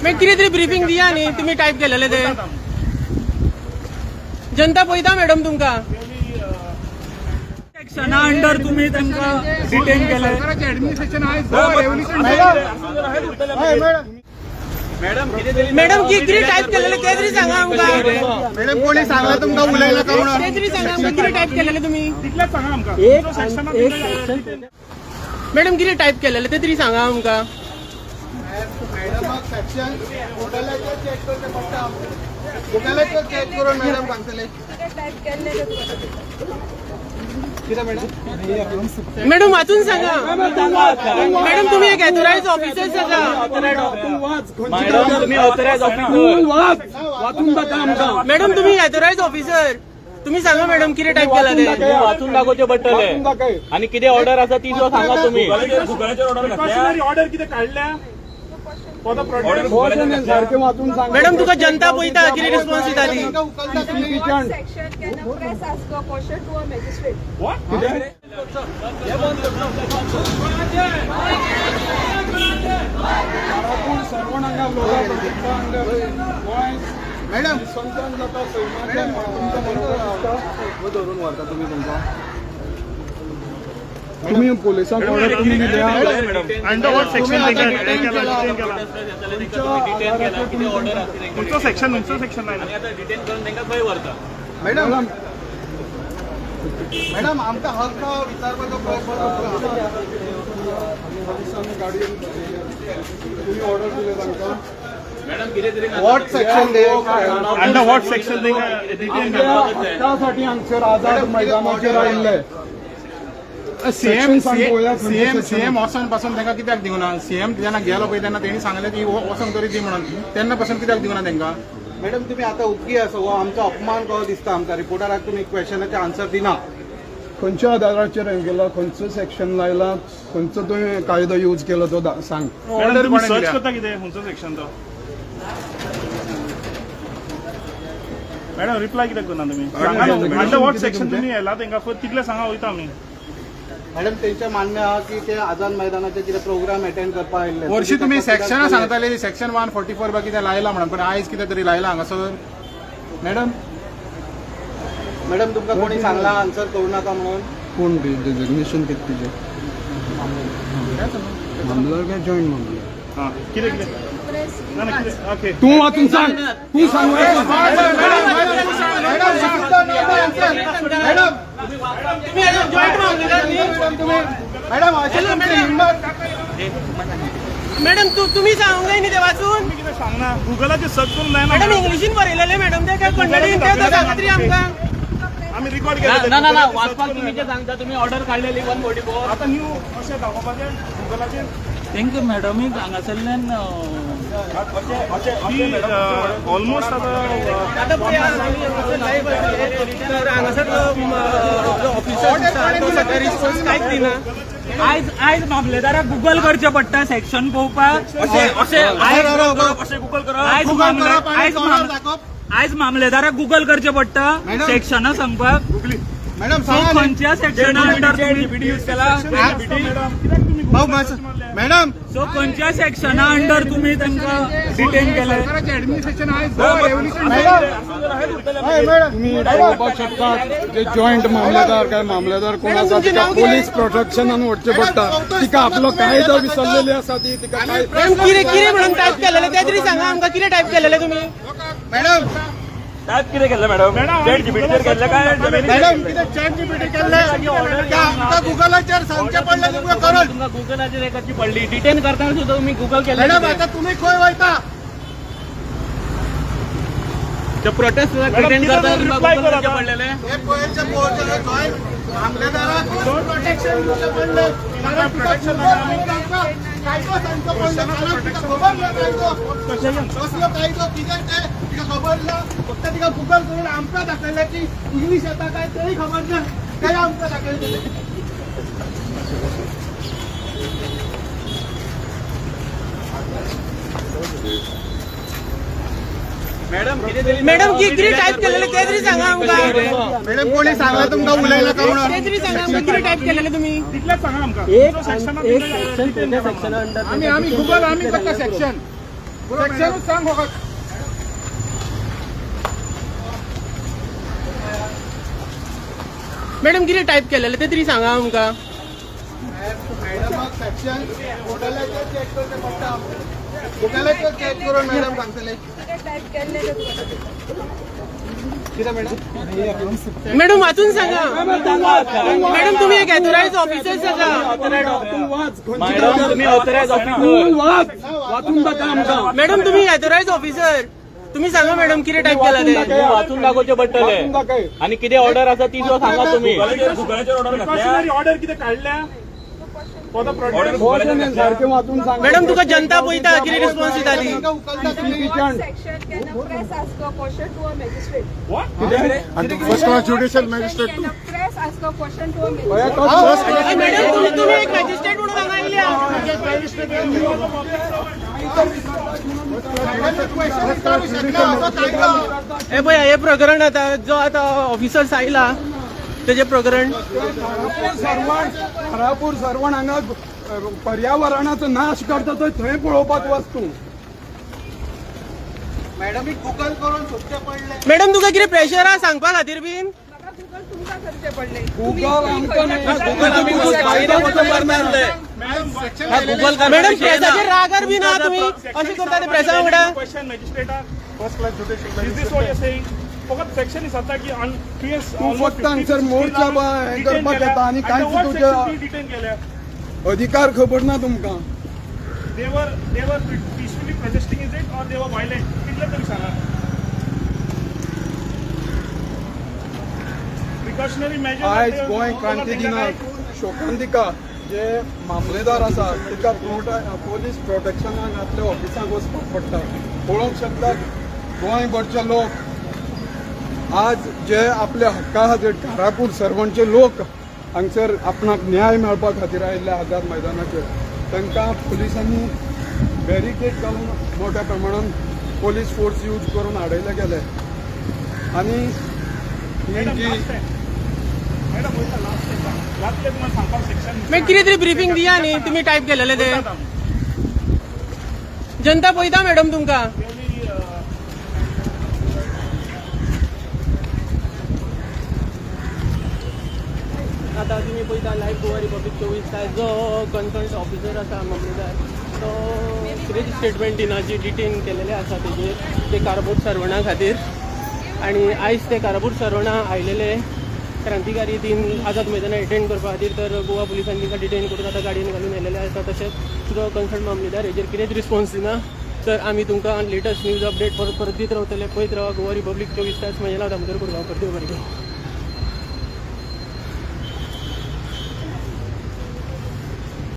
मी किती तरी ब्रीफिंग दिया न्ही तुम्ही टाईप केलेले ते जनता पळयता मॅडम तुमका सेक्शना अंडर तुम्ही त्यांना डिटेन केले. मॅडम किती टाईप केलेले ते तरी सांगा आमका. मॅडम कोणी सांगला तुमका उलयला का म्हणून? ते तरी सांगा आमका किती टाईप केलेले तुम्ही. मॅडम किती टाईप केलेले ते तरी सांगा आमका. मॅडम सेक्शन पोर्टलाचेर चेक करचे पडटा. पोर्टलाचेर चेक करून मॅडम सांगतले. किती मॅडम? मॅडम वाचून सांगा. मॅडम तुम्ही एक ऑथराइज ऑफिसर आसा. मॅडम तुम्ही ऑथराइज ऑफिसर तुम्ही सांगा मॅडम किती टाईप केला ते वाचून दाखवचे पडटले आणि किती ऑर्डर आसा ती जो सांगा तुम्ही. ऑर्डर किती काढल्या मॅडम तुका जनता पळयता किती रिस्पॉन्स दिता ती. मॅडम धरून व्हरता तुम्ही तुमचा. तुम्ही पोलिसांक ऑर्डर तुम्ही दिल्या अंडर व्हॉट सेक्शन तुमचं सेक्शन नाही. डिटेन करून त्यांना खंय व्हरता. मॅडम मॅडम आमचा हक्क विचारपाचो प्रयत्न तुम्ही ऑर्डर दिले तांकां. मॅडम किती तरी what section they under what section detain त्यासाठी हांगसर आझाद मैदानाचेर आयिल्ले. सीएम वचून पासून तांकां कित्याक दिवना. सीएम जेन्ना गेलो पळय तेन्ना तेणी सांगलें की वचून तरी दी म्हणून. तेन्ना पासून कित्याक दिवना तांकां. मॅडम तुम्ही आता उगी आसा हो आमचो अपमान कसो दिसता आमकां. रिपोर्टराक तुम्ही क्वेश्चनाचे आन्सर दिना. खंयच्या आधाराचेर हें केला, खंयचो सेक्शन लायला, खंयचो तुवें कायदो यूज केलो तो सांग. ऑर्डर कोणें सर्च दिल्या? करता कितें खंयचो सेक्शन तो. मॅडम रिप्लाय कित्याक करना तुमी. अंडर व्हॉट सेक्शन तुमी येला तांकां तितलें सांगा वयता आमी. मॅडम तेंचें मान्य आहा की ते आझाद मैदानाचे कितें प्रोग्राम अटेंड करपाक आयिल्ले. वर्षी तुम्ही सेक्शनां सांगताले सेक्शन 144 बा कितें लायला म्हणून पण आयज कितें तरी लायला हांगासर. मॅडम मॅडम तुमकां कोणी सांगला आन्सर करू नाका म्हणून. कोण डेजिग्नेशन कितें तुजें? मामलेदार काय जॉईंट मामलेदार? हां कितें कितें ना ना कितें ओके. तूं वाचून सांग. तूं सांग. मॅडम अशें तुमची हिंमत. मॅडम तुम्ही सांगूंक न्ही ते वाचून. कितें सांगना गुगलाचेर सर्च करून जायना. मॅडम इंग्लिशीन बरयलेले मॅडम ते काय कंडक्टीन ते सांगा तरी आमकां. आमी रिकॉर्ड केले. ना वाचपाक तुम्ही जे सांगता तुम्ही ऑर्डर काढलेली 144. आता न्यू अशें दाखोवपाचें गुगलाचेर. तेंका मॅडमीक हांगासरल्यान ऑलमोस्ट आता पळया हांगासर ऑफिसर रिस्पॉन्स कांयच दिना. आयज मामलेदाराक गुगल करचें पडटा सेक्शन पळोवपाक. आयज मामलेदाराक गुगल करचें पडटा सेक्शनां सांगपाक. मॅडम सो खंयच्या सेक्शना अंडर तुम्ही यूज केला. मॅडम सो खंयच्या सेक्शना अंडर तुम्ही तांकां डिटेन केले. तुम्ही पळोवपाक शकतात जे जॉईंट मामलेदार काय मामलेदार कोण आसा तिका पोलीस प्रोटेक्शनान वचचें पडटा. तिका आपलो कायदो विसरलेली आसा ती तिका काय. मॅडम कितें म्हणून टाईप केलेले ते तरी सांगा आमकां कितें टाईप केलेले तुम्ही. मॅडम टायप कितें केलं मॅडम. चॅट जीपीटीचेर केल्लें काय. मॅडम कितें चॅट जीपीटी केल्ले आमकां गुगलाचेर सांगचें पडलें तुमकां करून. तुमकां गुगलाचेर एकाची पडली डिटेन करतना सुद्धा तुम्ही गुगल केलं. मॅडम आता तुम्ही खंय वयता. प्रोटेस्ट डिटेन करताना तुमकां गुगल करचें पडलेले. हे पयलचे पोर्टल जॉईंट मामलेदाराक प्रोटेक्शन दिवचें पडलें. कायदो सांगचो पडलो. कारण तिका खबर ना कायदो कसलो कायदो कितें ते तिका खबर ना. फक्त तिका गुगल करून आमकां दाखयलें की इंग्लीश येता काय तेही खबर ना. तें आमकां दाखयलें. मॅडम किती टाईप केलेले ते तरी सांगा आमकां. मॅडम कोणी सांगला तुमका उलयला का म्हणून. ते तरी सांगा आमकां किती टाईप केलेले तुम्ही. तितलेंच सांगा आमकां. आम्ही गुगल आम्ही करता सेक्शन. सेक्शन सांग फकत. मॅडम किती टाईप केलेले ते तरी सांगा आमकां. मॅडमाक सेक्शन घोटाळ्याचेर चेक करचें पडटा. घोटाळ्याचेर चेक करून मॅडम सांगतले. कितें मॅडम? मॅडम वाचून सांगा. मॅडम तुम्ही एक ऑथराइज ऑफिसर्स आसा. मॅडम तुम्ही ऑथराइज ऑफिसर वाचून दाखवा आमकां. मॅडम तुम्ही ऑथराइज ऑफिसर. तुम्ही सांगा मॅडम किती टाईप केला ते. तुम्ही वाचून दाखोवचे पडटले आणि किती ऑर्डर आसा ती जो सांगा तुम्ही. प्रिकॉशनरी ऑर्डर किती काढल्या फॉर द प्रोटेक्ट. सारखे वाचून सांगा. मॅडम तुका जनता पळयता किती रिस्पॉन्स दिता ती. उकलता तुम्ही. section can a press ask a question to a magistrate? आणि first class judicial magistrate Can a press ask a question to a magistrate? Madam तुम्ही एक मॅजिस्ट्रेट म्हणून सांगायल्या. हे पळया हे प्रकरण आता जो आता ऑफिसर्स आयला तेजे प्रकरण. खरापूर सर्वण हांगा पर्यावरणाचो नाश करता तो थंय पळोवपाक वचतू. मॅडम गुगल करून सोदचे पडले. मॅडम तुका कितें प्रेशर आहा सांगपा खातीर बीन. म्हाका Google तुमकां करचें पडलें. गुगल आमकां गुगल आम्ही बाहेर वचून मारले. मॅडम प्रेसाचेर रागार बीन आहा तुमी अशें करता ते प्रेसा वांगडा. क्वेश्चन मॅजिस्ट्रेटा first class judicial. Is this what you saying? फकत सेक्शन जाता की ऑन केस तू फक्त हांगसर मोर्चा हे करपाक येता आणि कांयच तुजे डिटेन केल्या. अधिकार खबर ना तुमकां. They were peacefully protesting, is it, or they were violent? कितले तरी सांगा. Precautionary measures. आयज गोंय क्रांती दिनाक शोकांतिका जे मामलेदार आसा तिका पोलीस प्रोटेक्शनाक आपल्या ऑफिसांक वचपाक पडटा. पळोवंक शकता गोंयभरचे लोक आज जे आपल्या हक्का खातीर घारापूर सर्वणचे लोक हांगसर आपणाक न्याय मेळपा खातीर आयिल्ले आझाद मैदानाचेर तांकां पुलिसांनी बॅरिकेड घालून मोठ्या प्रमाणान पोलीस फोर्स यूज करून हाडयले गेले. आनी ही जी मॅडम लास्ट तुम्हाला सांगपाक सेक्शन. मागीर कितें तरी ब्रिफींग दिया न्ही तुमी टायप केलेले ते. जनता पळयता मॅडम तुमकां. आता तुम्ही पळयता लायव्ह गोवा रिपब्लीक 24 तास जो कन्सर्न ऑफिसर आसा मामलेदार तो कितें स्टेटमेंट दिना जी डिटेन केलेले आसा तेजेर ते कारबोट सर्वणा खातीर. आणि आयज ते कारबोट सर्वणा आयलेले क्रांतिकारी दिन आझाद मैदाना अटेंड करपा खातीर तर गोवा पुलिसांनी तांकां डिटेन करून आतां गाडयेन घालून व्हेलेले आसा. तशेंच जो कन्सर्न मामलेदार हेजेर कितेंच रिस्पॉन्स दिना. तर आमी तुमकां लेटस्ट न्यूज अपडेट परत परत दीत रावतले. पळयत रावा गोवा रिपब्लीक 24 तास. म्हजें नांव दामोदर कुडगांवकर. देव बरें करूं.